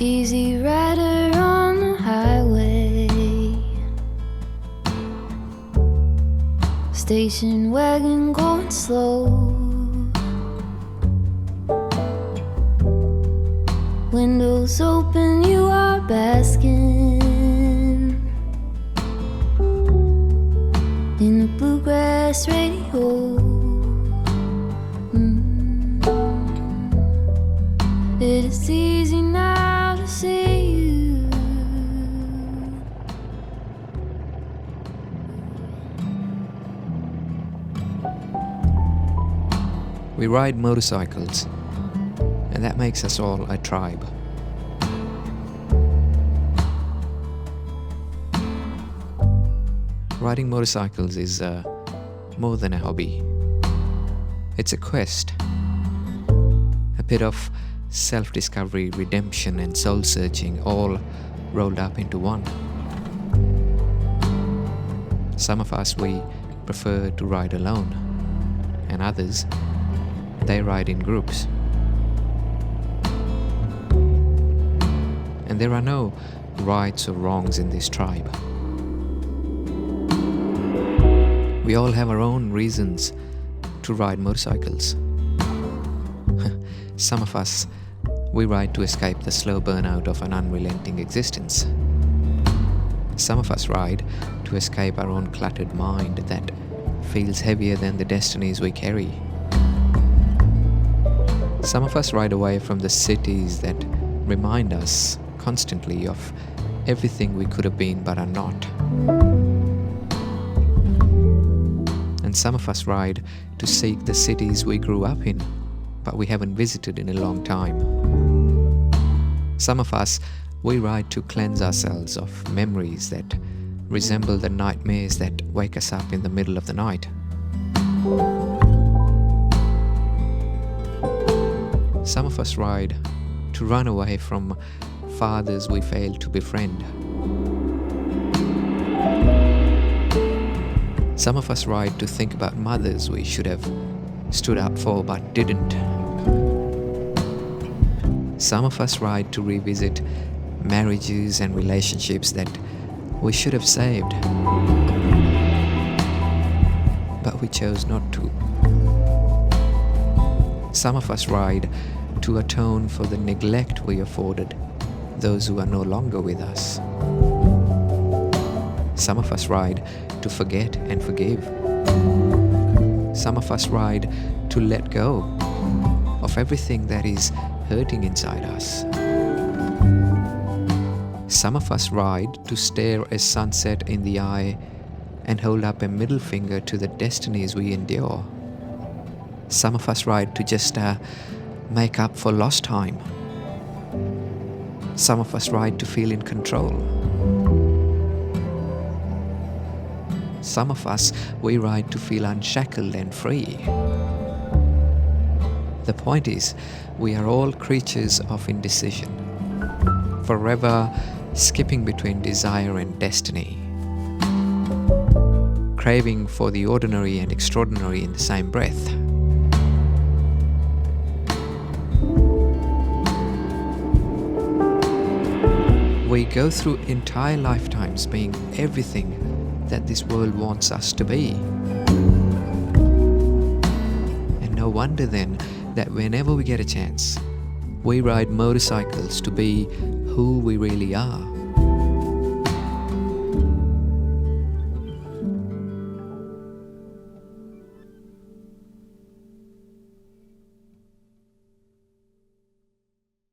easy rider on the highway, station wagon going slow, windows open, you are basking in the bluegrass radio. It is easy now to see you. We ride motorcycles, and that makes us all a tribe. Riding motorcycles is more than a hobby. It's a quest, a bit of self-discovery, redemption and soul-searching all rolled up into one. Some of us, we prefer to ride alone, and others, they ride in groups. And there are no rights or wrongs in this tribe. We all have our own reasons to ride motorcycles. Some of us, we ride to escape the slow burnout of an unrelenting existence. Some of us ride to escape our own cluttered mind that feels heavier than the destinies we carry. Some of us ride away from the cities that remind us constantly of everything we could have been but are not. And some of us ride to seek the cities we grew up in, but we haven't visited in a long time. Some of us, we ride to cleanse ourselves of memories that resemble the nightmares that wake us up in the middle of the night. Some of us ride to run away from fathers we failed to befriend. Some of us ride to think about mothers we should have stood up for but didn't. Some of us ride to revisit marriages and relationships that we should have saved, but we chose not to. Some of us ride to atone for the neglect we afforded those who are no longer with us. Some of us ride to forget and forgive. Some of us ride to let go of everything that is hurting inside us. Some of us ride to stare a sunset in the eye and hold up a middle finger to the destinies we endure. Some of us ride to just make up for lost time. Some of us ride to feel in control. Some of us, we ride to feel unshackled and free. The point is, we are all creatures of indecision, forever skipping between desire and destiny, craving for the ordinary and extraordinary in the same breath. We go through entire lifetimes being everything that this world wants us to be. And no wonder then that whenever we get a chance, we ride motorcycles to be who we really are.